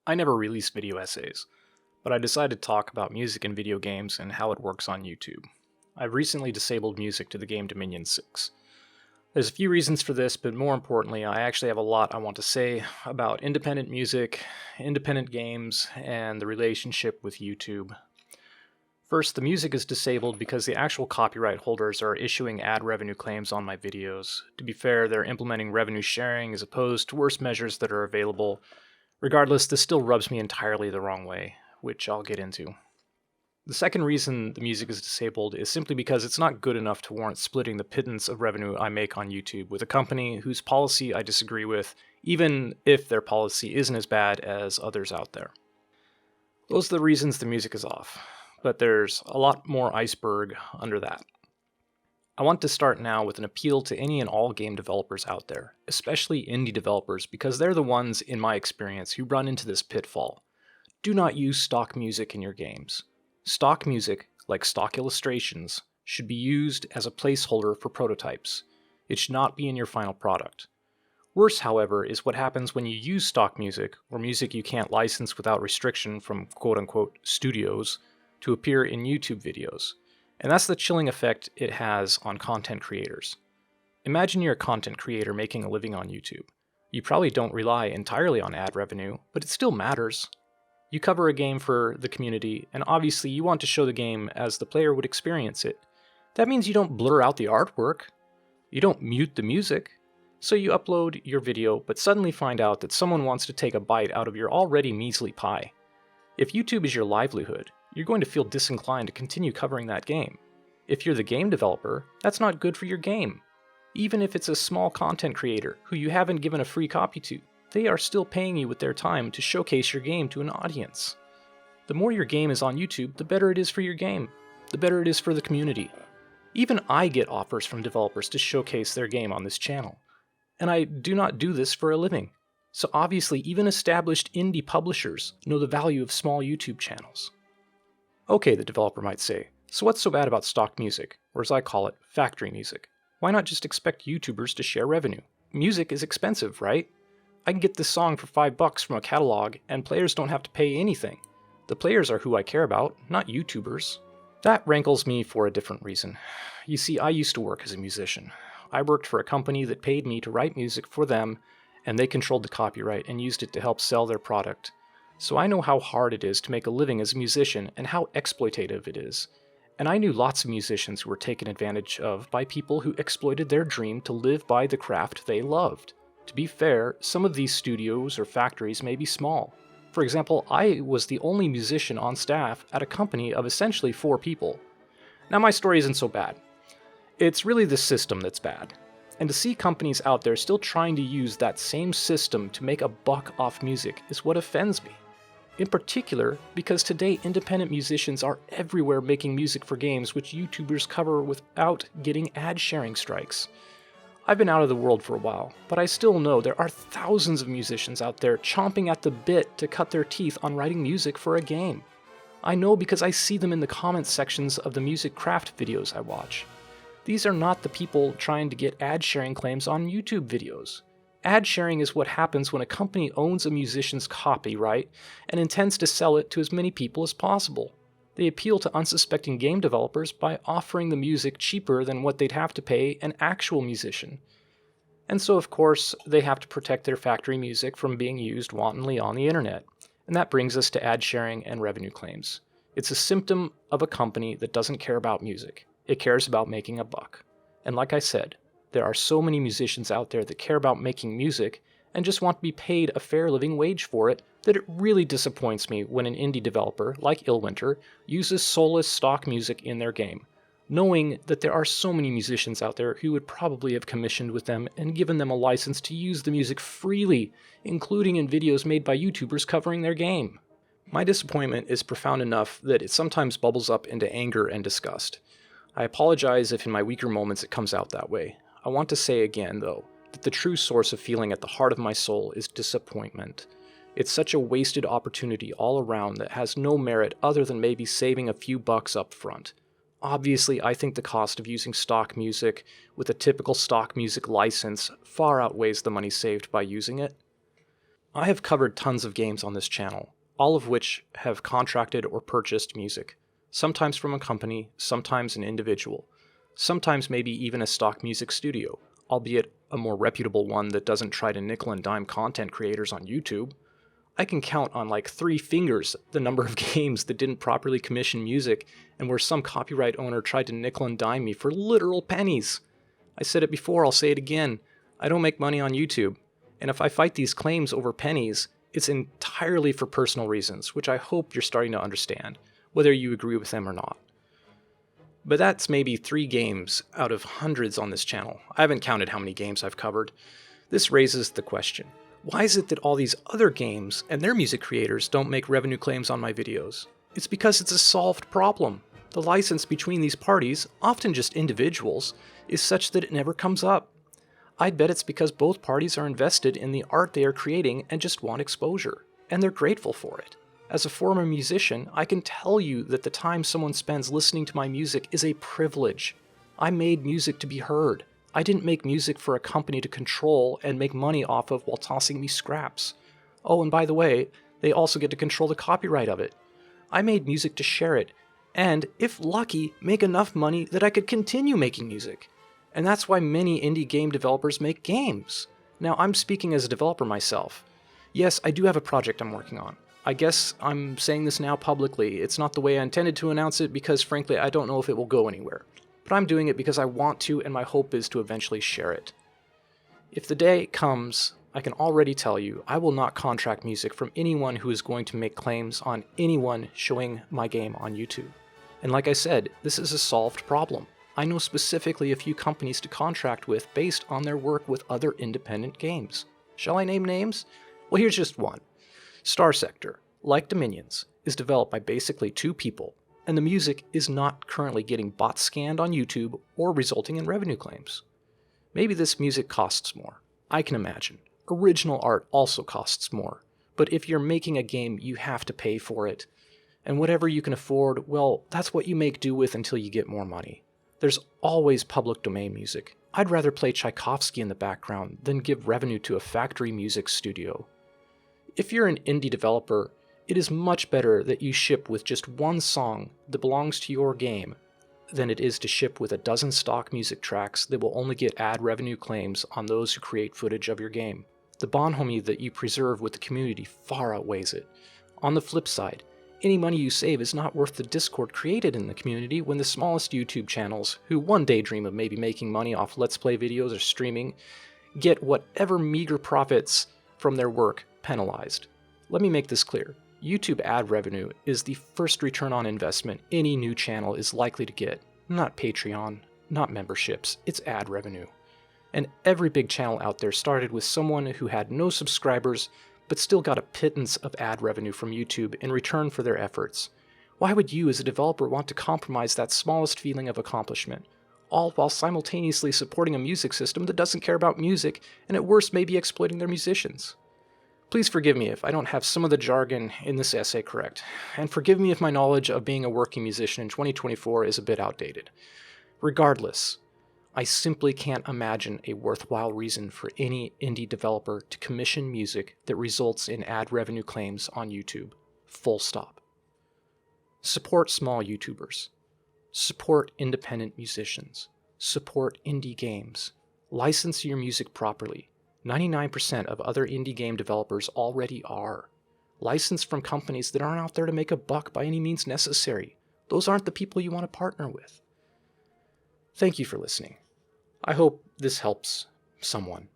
I never release video essays, but I decided to talk about music in video games and how it works on YouTube. I've recently disabled music to the game Dominion 6. There's a few reasons for this, but more importantly, I actually have a lot I want to say about independent music, independent games, and the relationship with YouTube. First, the music is disabled because the actual copyright holders are issuing ad revenue claims on my videos. To be fair, they're implementing revenue sharing as opposed to worse measures that are available. Regardless, this still rubs me entirely the wrong way, which I'll get into. The second reason the music is disabled is simply because it's not good enough to warrant splitting the pittance of revenue I make on YouTube with a company whose policy I disagree with, even if their policy isn't as bad as others out there. Those are the reasons the music is off, but there's a lot more iceberg under that. I want to start now with an appeal to any and all game developers out there, especially indie developers, because they're the ones, in my experience, who run into this pitfall. Do not use stock music in your games. Stock music, like stock illustrations, should be used as a placeholder for prototypes. It should not be in your final product. Worse, however, is what happens when you use stock music, or music you can't license without restriction from quote-unquote studios, to appear in YouTube videos. And that's the chilling effect it has on content creators. Imagine you're a content creator making a living on YouTube. You probably don't rely entirely on ad revenue, but it still matters. You cover a game for the community, and obviously you want to show the game as the player would experience it. That means you don't blur out the artwork. You don't mute the music. So you upload your video, but suddenly find out that someone wants to take a bite out of your already measly pie. If YouTube is your livelihood, you're going to feel disinclined to continue covering that game. If you're the game developer, that's not good for your game. Even if it's a small content creator who you haven't given a free copy to, they are still paying you with their time to showcase your game to an audience. The more your game is on YouTube, the better it is for your game. The better it is for the community. Even I get offers from developers to showcase their game on this channel. And I do not do this for a living. So obviously, even established indie publishers know the value of small YouTube channels. Okay, the developer might say, so what's so bad about stock music, or as I call it, factory music? Why not just expect YouTubers to share revenue? Music is expensive, right? I can get this song for $5 from a catalog, and players don't have to pay anything. The players are who I care about, not YouTubers. That rankles me for a different reason. You see, I used to work as a musician. I worked for a company that paid me to write music for them, and they controlled the copyright and used it to help sell their product. So I know how hard it is to make a living as a musician and how exploitative it is. And I knew lots of musicians who were taken advantage of by people who exploited their dream to live by the craft they loved. To be fair, some of these studios or factories may be small. For example, I was the only musician on staff at a company of essentially 4 people. Now my story isn't so bad. It's really the system that's bad. And to see companies out there still trying to use that same system to make a buck off music is what offends me. In particular, because today independent musicians are everywhere making music for games which YouTubers cover without getting ad sharing strikes. I've been out of the world for a while, but I still know there are thousands of musicians out there chomping at the bit to cut their teeth on writing music for a game. I know because I see them in the comments sections of the music craft videos I watch. These are not the people trying to get ad sharing claims on YouTube videos. Ad sharing is what happens when a company owns a musician's copyright and intends to sell it to as many people as possible. They appeal to unsuspecting game developers by offering the music cheaper than what they'd have to pay an actual musician. And so, of course, they have to protect their factory music from being used wantonly on the internet. And that brings us to ad sharing and revenue claims. It's a symptom of a company that doesn't care about music. It cares about making a buck. And like I said, there are so many musicians out there that care about making music and just want to be paid a fair living wage for it that it really disappoints me when an indie developer, like Illwinter, uses soulless stock music in their game, knowing that there are so many musicians out there who would probably have commissioned with them and given them a license to use the music freely, including in videos made by YouTubers covering their game. My disappointment is profound enough that it sometimes bubbles up into anger and disgust. I apologize if in my weaker moments it comes out that way. I want to say again, though, that the true source of feeling at the heart of my soul is disappointment. It's such a wasted opportunity all around that has no merit other than maybe saving a few bucks up front. Obviously, I think the cost of using stock music with a typical stock music license far outweighs the money saved by using it. I have covered tons of games on this channel, all of which have contracted or purchased music, sometimes from a company, sometimes an individual, sometimes maybe even a stock music studio, albeit a more reputable one that doesn't try to nickel and dime content creators on YouTube. I can count on like 3 fingers the number of games that didn't properly commission music and where some copyright owner tried to nickel and dime me for literal pennies. I said it before, I'll say it again. I don't make money on YouTube. And if I fight these claims over pennies, it's entirely for personal reasons, which I hope you're starting to understand, whether you agree with them or not. But that's maybe 3 games out of hundreds on this channel. I haven't counted how many games I've covered. This raises the question, why is it that all these other games and their music creators don't make revenue claims on my videos? It's because it's a solved problem. The license between these parties, often just individuals, is such that it never comes up. I'd bet it's because both parties are invested in the art they are creating and just want exposure, and they're grateful for it. As a former musician, I can tell you that the time someone spends listening to my music is a privilege. I made music to be heard. I didn't make music for a company to control and make money off of while tossing me scraps. Oh, and by the way, they also get to control the copyright of it. I made music to share it, and, if lucky, make enough money that I could continue making music. And that's why many indie game developers make games. Now, I'm speaking as a developer myself. Yes, I do have a project I'm working on. I guess I'm saying this now publicly. It's not the way I intended to announce it because, frankly, I don't know if it will go anywhere. But I'm doing it because I want to, and my hope is to eventually share it. If the day comes, I can already tell you, I will not contract music from anyone who is going to make claims on anyone showing my game on YouTube. And like I said, this is a solved problem. I know specifically a few companies to contract with based on their work with other independent games. Shall I name names? Well, here's just one. Star Sector, like Dominions, is developed by basically 2 people, and the music is not currently getting bot scanned on YouTube or resulting in revenue claims. Maybe this music costs more. I can imagine. Original art also costs more, but if you're making a game, you have to pay for it. And whatever you can afford, well, that's what you make do with until you get more money. There's always public domain music. I'd rather play Tchaikovsky in the background than give revenue to a factory music studio. If you're an indie developer, it is much better that you ship with just 1 song that belongs to your game than it is to ship with a dozen stock music tracks that will only get ad revenue claims on those who create footage of your game. The bonhomie that you preserve with the community far outweighs it. On the flip side, any money you save is not worth the discord created in the community when the smallest YouTube channels, who one day dream of maybe making money off Let's Play videos or streaming, get whatever meager profits from their work penalized. Let me make this clear. YouTube ad revenue is the first return on investment any new channel is likely to get. Not Patreon, not memberships, it's ad revenue. And every big channel out there started with someone who had no subscribers but still got a pittance of ad revenue from YouTube in return for their efforts. Why would you as a developer want to compromise that smallest feeling of accomplishment, all while simultaneously supporting a music system that doesn't care about music and at worst may be exploiting their musicians? Please forgive me if I don't have some of the jargon in this essay correct, and forgive me if my knowledge of being a working musician in 2024 is a bit outdated. Regardless, I simply can't imagine a worthwhile reason for any indie developer to commission music that results in ad revenue claims on YouTube. Full stop. Support small YouTubers. Support independent musicians. Support indie games. License your music properly. 99% of other indie game developers already are. License from companies that aren't out there to make a buck by any means necessary. Those aren't the people you want to partner with. Thank you for listening. I hope this helps someone.